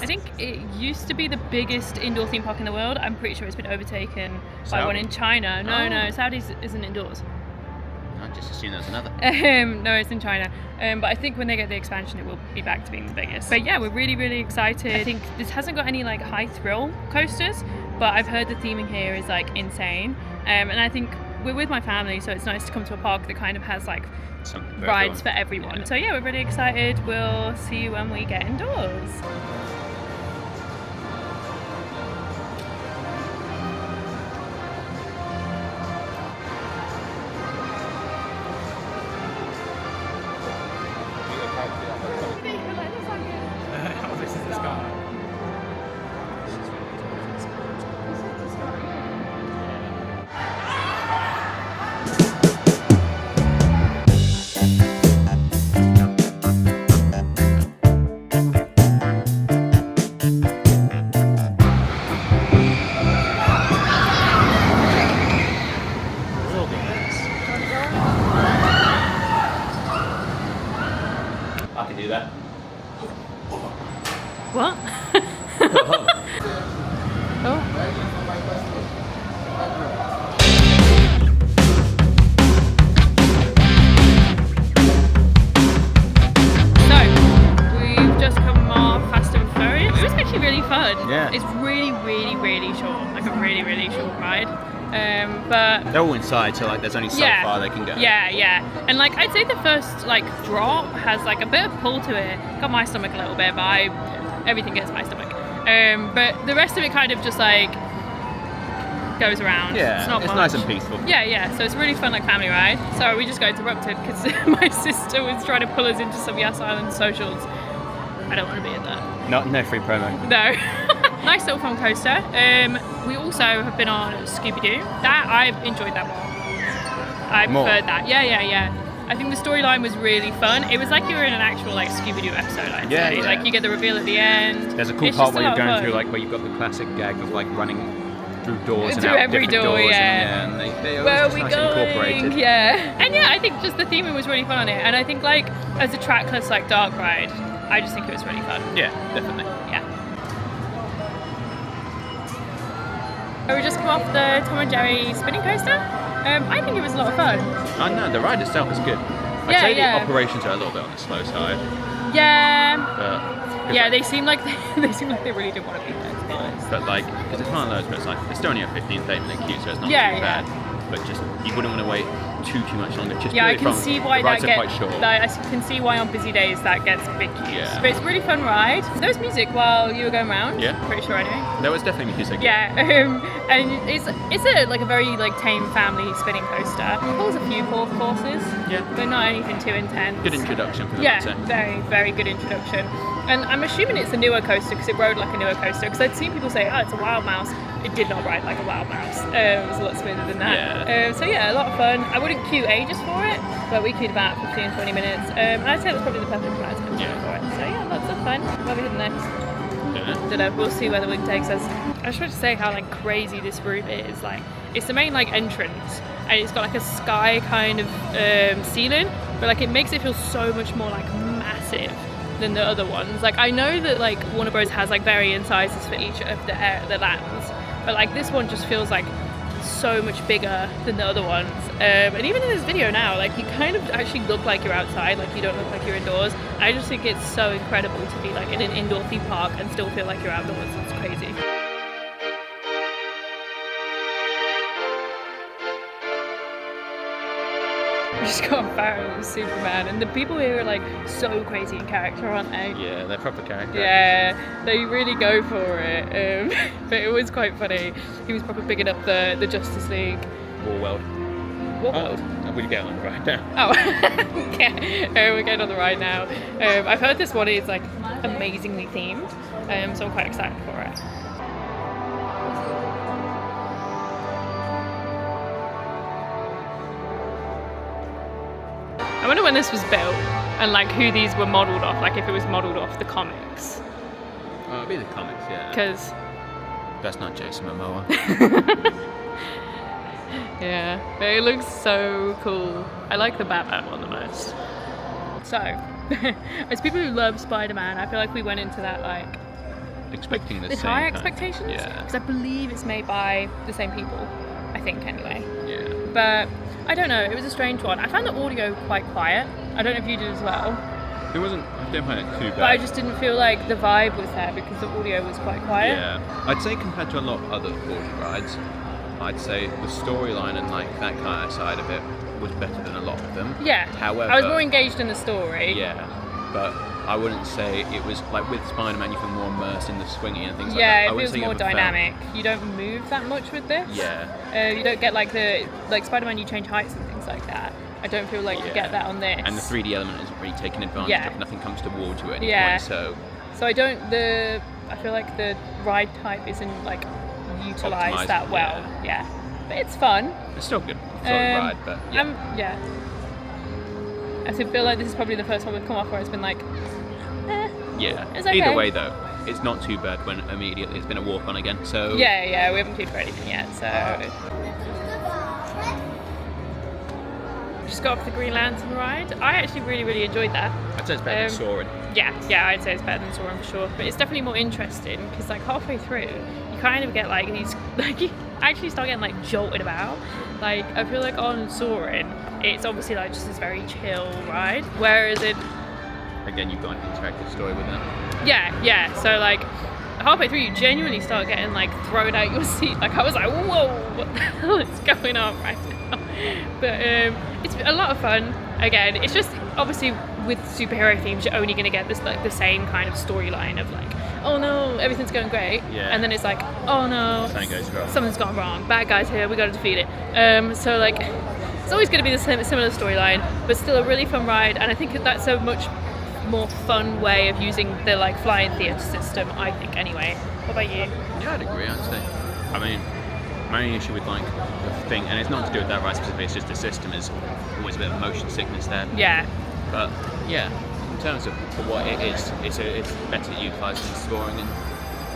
I think it used to be the biggest indoor theme park in the world. I'm pretty sure it's been overtaken by one in China. No, Saudi's isn't indoors. I just assumed there was another. No, it's in China. But I think when they get the expansion, it will be back to being the biggest. But yeah, we're really, really excited. I think this hasn't got any like high thrill coasters, but I've heard the theming here is like insane. And I think we're with my family, so it's nice to come to a park that kind of has like rides for everyone. Yeah. So yeah, we're really excited. We'll see you when we get indoors. I can do that. What? Oh. So, we've just come off Fast and Furious. It was actually really fun. Yeah. It's really, really, really short. Like a really, really short ride. But they're all inside, so like there's only so far they can go. Yeah. And like I'd say the first like drop has like a bit of pull to it. Got my stomach a little bit, but everything gets my stomach. But the rest of it kind of just like goes around. Yeah, it's not much. Nice and peaceful. Yeah. So it's a really fun like family ride. So we just got interrupted because my sister was trying to pull us into some Yas Island socials. I don't want to be in that. No free promo. No. Nice little fun coaster. We also have been on Scooby-Doo. That I've enjoyed that one. I preferred that. Yeah. I think the storyline was really fun. It was like you were in an actual like Scooby-Doo episode. I'd say. Yeah. Like you get the reveal at the end. There's a cool part where you're going through like where you've got the classic gag of like running through doors and out every different door, doors. yeah. And they Where are always we just nice incorporated. Yeah. And yeah, I think just the theming was really fun on it. And I think like as a trackless like dark ride, I just think it was really fun. Yeah, definitely. Yeah. We just come off the Tom and Jerry spinning coaster. I think it was a lot of fun. I know, the ride itself is good. I'd say the operations are a little bit on the slow side. Yeah. Yeah, they seem like they really didn't want to be there, to be honest. But like, because it's one of those where it's like, it's still only a 15-30 minute queue, so it's not too bad. But just, you wouldn't want to wait too much longer. Just I can see why that gets quite short. I can see why on busy days that gets big queues. Yeah. But it's a really fun ride. There was music while you were going around. Yeah. Pretty sure anyway. There was definitely music. Yeah. And it's a very like tame family spinning coaster. It pulls a few horses. Yeah. But not anything too intense. Good introduction for them. Yeah. Very, very good introduction. And I'm assuming it's a newer coaster because it rode like a newer coaster. Because I'd seen people say, oh, it's a wild mouse. It did not ride like a wild mouse. It was a lot smoother than that. Yeah. So yeah, a lot of fun. I wouldn't queue ages for it, but we queued about 15, 20 minutes. And I'd say that's probably the perfect amount of time for it. So yeah, lots of fun. Where are we heading next? Don't know. We'll see where the wind takes us. I just want to say how like crazy this route is. Like, it's the main like entrance, and it's got like a sky kind of ceiling, but like it makes it feel so much more like massive than the other ones. Like I know that like Warner Bros has like varying sizes for each of the lands, but like this one just feels like so much bigger than the other ones. And even in this video now, like you kind of actually look like you're outside, like you don't look like you're indoors. I just think it's so incredible to be like in an indoor theme park and still feel like you're outdoors. It's crazy. We just got a barrel with Superman, and the people here are like so crazy in character, aren't they? Yeah, they're proper characters. Yeah, they really go for it. But it was quite funny. He was probably bigging up the Justice League. Warworld. What world? We're getting on the ride now. Oh, yeah. We're getting on the ride now. I've heard this one is like amazingly themed, so I'm quite excited for it. I wonder when this was built and like who these were modelled off, like if it was modelled off the comics. Oh, it'd be the comics, yeah. Because that's not Jason Momoa. Yeah, but it looks so cool. I like the Batman one the most. So, as people who love Spider-Man, I feel like we went into that like expecting the with same higher kind of- expectations. Yeah. Because I believe it's made by the same people. I think anyway. Yeah. But I don't know. It was a strange one. I found the audio quite quiet. I don't know if you did as well. It wasn't. I didn't find it too bad. But I just didn't feel like the vibe was there because the audio was quite quiet. Yeah. I'd say compared to a lot of other Fortune rides, I'd say the storyline and like that kind of side of it was better than a lot of them. Yeah. However, I was more engaged in the story. Yeah, but I wouldn't say it was like with Spider-Man. You feel more immersed in the swinging and things Yeah, like that. it feels more dynamic. You don't move that much with this. Yeah. You don't get like Spider-Man. You change heights and things like that. I don't feel like you get that on this. And the 3D element isn't really taken advantage of. Nothing comes towards you at any point. So I feel like the ride type isn't like utilised Optimised, that well. Yeah. But it's fun. It's still a good ride, but yeah. I feel like this is probably the first one we've come off where it's been like, yeah. It's okay. Either way though, it's not too bad when immediately it's been a walk on again. So yeah, we haven't queued for anything yet. So just got off the Green Lantern ride. I actually really enjoyed that. I'd say it's better than Soaring. Yeah, I'd say it's better than Soaring for sure. But it's definitely more interesting because like halfway through, you kind of get like these like you actually start getting like jolted about. Like I feel like on Soaring, it's obviously like just this very chill ride, whereas Again, you've got an interactive story with it. yeah. So like halfway through, you genuinely start getting like thrown out your seat. Like I was like, whoa, what the hell is going on right now? But it's a lot of fun. Again, it's just obviously with superhero themes, you're only going to get this like the same kind of storyline of like, oh no, everything's going great, and then it's like, oh no, something's gone wrong. Bad guys here, we got to defeat it. So like, it's always going to be the similar storyline, but still a really fun ride. And I think that's a much more fun way of using the like flying theatre system, I think anyway. What about you? Yeah, I'd agree, I'd say. I mean, my only issue with like the thing, and it's not to do with that ride specifically, it's just the system is always a bit of motion sickness there. Yeah. But yeah, in terms of for what it is, it's better utilised than Soaring, and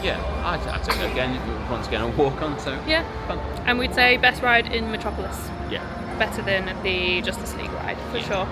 yeah, I'd say again, once again a walk on, so yeah, fun. And we'd say best ride in Metropolis. Yeah. Better than the Justice League ride, for sure.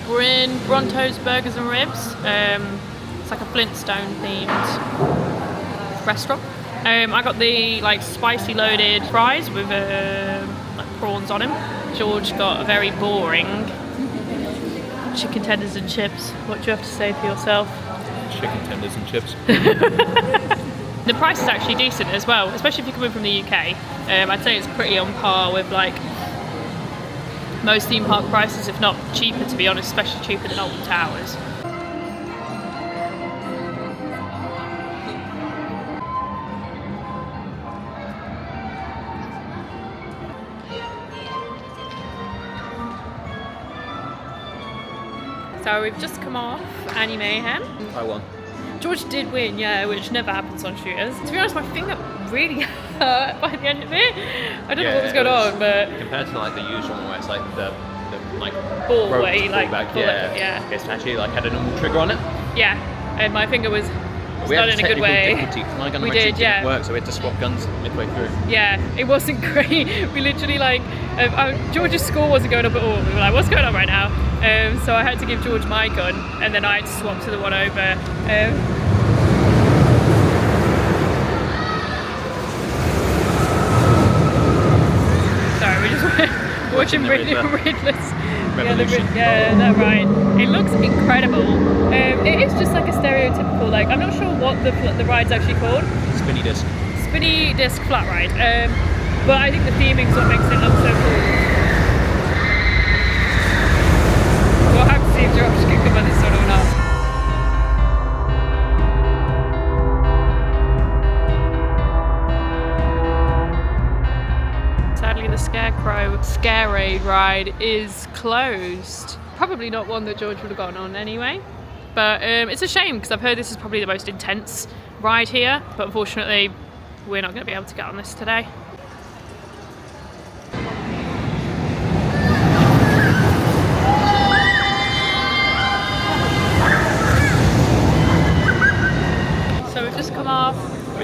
We're in Bronto's Burgers and Ribs. It's like a Flintstone themed restaurant. I got the like spicy loaded fries with like prawns on them. George got a very boring chicken tenders and chips. What do you have to say for yourself? Chicken tenders and chips. The price is actually decent as well, especially if you're coming from the UK. I'd say it's pretty on par with like most theme park prices, if not cheaper, to be honest, especially cheaper than Alton Towers. So we've just come off Annie Mayhem. I won. George did win, yeah, which never happens on shooters. To be honest, my finger really hurt by the end of it. I don't know what was going on, but compared to like the usual one where it's like the like ball where you like back, pull it, yeah. It's actually like had a normal trigger on it. Yeah, and my finger was We not had in a good way. My gun We actually did, yeah. didn't work, so we had to swap guns midway through. Yeah, it wasn't great. We literally like George's score wasn't going up at all. We were like, what's going on right now? So I had to give George my gun, and then I had to swap to the one over. Sorry, we just watching Riddler's. Yeah, that ride. It looks incredible. It is just like a stereotypical, like, I'm not sure what the ride's actually called. Spinny disc. Spinny disc flat ride. But I think the theming's what makes it look so cool. We'll have to see if Josh can come on this one or not. Sadly, the Scarecrow Scare Aid ride is closed. Probably not one that George would have gone on anyway. But it's a shame because I've heard this is probably the most intense ride here. But unfortunately, we're not going to be able to get on this today. So we've just come off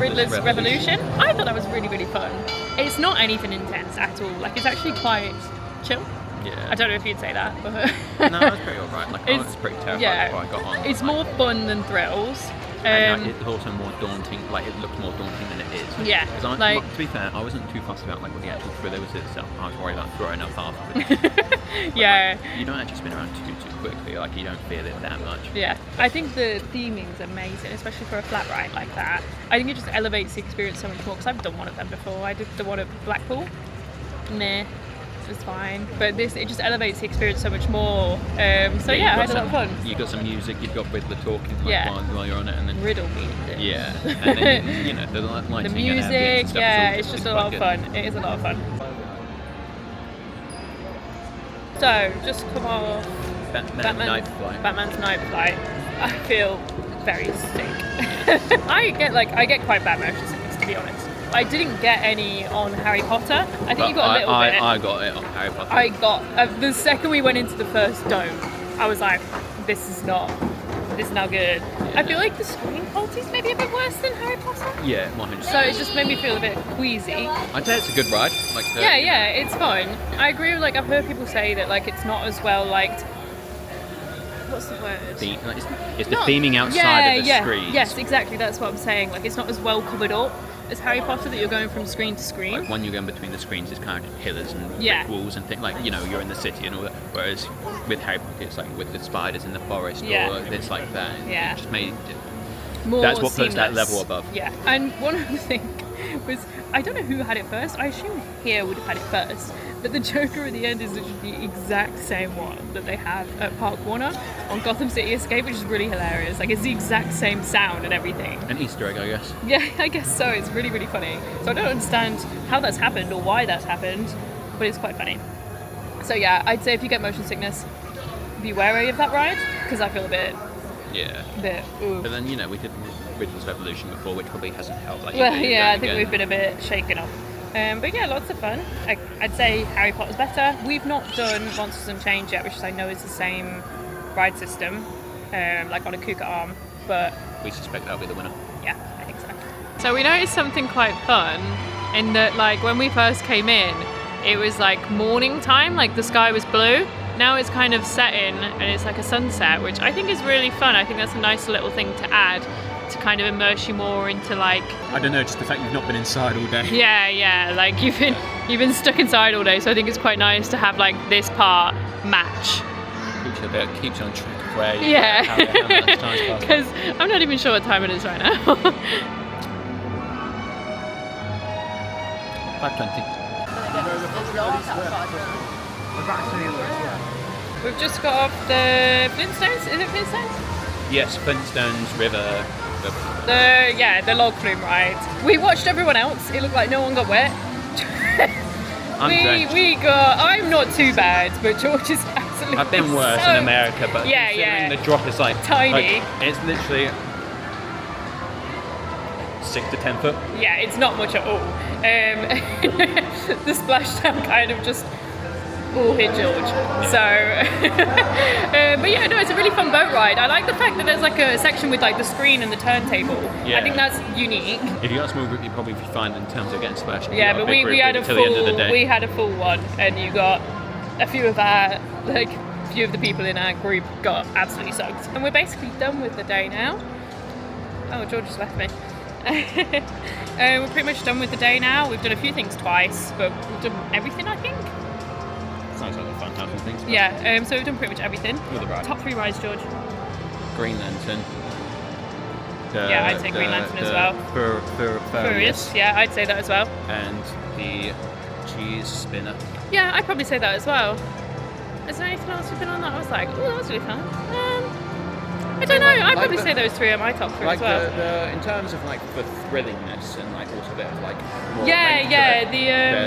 Riddler's Revolution. I thought that was really, really fun. It's not anything intense at all. Like, it's actually quite chill. Yeah. I don't know if you'd say that, but No, I was pretty alright. Like, I was pretty terrified before I got on. It's more fun than thrills. And it's also more daunting. Like, it looks more daunting than it is. Yeah. Because to be fair, I wasn't too fussed about like what the actual thriller was itself. I was worried about throwing up afterwards. Yeah. Like, you don't actually spin around too quickly. Like, you don't feel it that much. Yeah. I think the theming's amazing, especially for a flat ride like that. I think it just elevates the experience so much more. Because I've done one of them before. I did the one at Blackpool. Meh. It was fine, but it just elevates the experience so much more. So I had a lot of fun. You got some music, you've got Riddler talking while you're on it, and then Riddle me. Yeah, and then you know the lighting, the music, and stuff, it's just a lot of fun. It is a lot of fun. So just come off Batman's night flight. I feel very sick. I get quite bad motion sickness, to be honest. I didn't get any on Harry Potter. I think you got a little bit. I got it on Harry Potter. I got the second we went into the first dome, I was like, this is not good. Yeah. I feel like the screen quality's maybe a bit worse than Harry Potter. Yeah, 100%. So it just made me feel a bit queasy. I'd say it's a good ride. Like it's fun. I agree with I've heard people say that it's not as well liked. What's the word? It's the theming outside of the screen. Yes, exactly. That's what I'm saying. It's not as well covered up as Harry Potter, that you're going from screen to screen. Like when you're going between the screens, it's kind of just pillars and brick walls and things. Like, you know, you're in the city and all that. Whereas with Harry Potter, it's like with the spiders in the forest, or it's like that. Yeah. It just made more that's what seamless. puts that level above. Yeah. And one other thing was, I don't know who had it first. I assume here would have had it first. But the Joker at the end is literally the exact same one that they have at Park Warner on Gotham City Escape, which is really hilarious. It's the exact same sound and everything. An Easter egg, I guess. Yeah, I guess so. It's really, really funny. So I don't understand how that's happened or why that's happened, but it's quite funny. So yeah, I'd say if you get motion sickness, be wary of that ride, because I feel a bit... ooh. But then, you know, we did Riddler's Revolution before, which probably hasn't helped. I think we've been a bit shaken up. But yeah, lots of fun. I'd say Harry Potter's better. We've not done Monsters Unchained yet, which I know is the same ride system, on a Cougar arm, but... We suspect that'll be the winner. Yeah, I think so. So we noticed something quite fun, in that when we first came in, it was morning time, the sky was blue. Now it's kind of setting, and it's a sunset, which I think is really fun. I think that's a nice little thing to add, to kind of immerse you more into I don't know, just the fact you've not been inside all day. Yeah, you've been stuck inside all day, so I think it's quite nice to have this part match. Keeps you on track of where you because I'm not even sure what time it is right now. 5:20. We've just got off the Flintstones. Is it Flintstones? Yes, Flintstones River. The log flume ride. We watched everyone else. It looked like no one got wet. I'm not too bad, but George is absolutely. I've been worse in America, but considering the drop is tiny. It's literally 6 to 10 foot. Yeah, it's not much at all. The splashdown kind of just all hit George. So, but yeah, no, it's a really fun boat ride. I like the fact that there's a section with the screen and the turntable. Yeah. I think that's unique. If you got a small group, you'd probably be fine in terms of getting splashed. Yeah, but we had a full one, and you got a few of the people in our group got absolutely soaked. And we're basically done with the day now. Oh, George just left me. We're pretty much done with the day now. We've done a few things twice, but we've done everything, I think. Sounds like a fun time for things. Yeah, so we've done pretty much everything. Top 3 rides, George. Green Lantern. I'd say Green Lantern as well. Furious. Yeah, I'd say that as well. And the cheese spinner. Yeah, I'd probably say that as well. Is there anything else we've been on that I was like, oh, that was really fun? I don't know. I'd probably say those 3 are my top 3 as well. In terms of the thrillingness and also a bit of more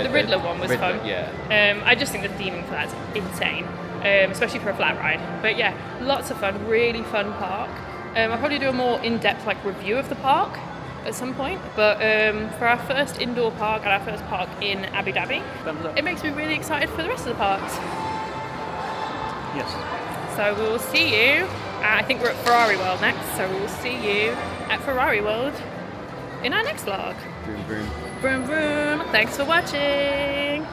the Riddler one was fun. Yeah. I just think the theming for that's insane, especially for a flat ride. But yeah, lots of fun. Really fun park. I'll probably do a more in-depth review of the park at some point. But for our first indoor park and our first park in Abu Dhabi, it makes me really excited for the rest of the parks. Yes. So we will see you. I think we're at Ferrari World next, so we will see you at Ferrari World in our next vlog. Vroom vroom. Vroom vroom. Thanks for watching.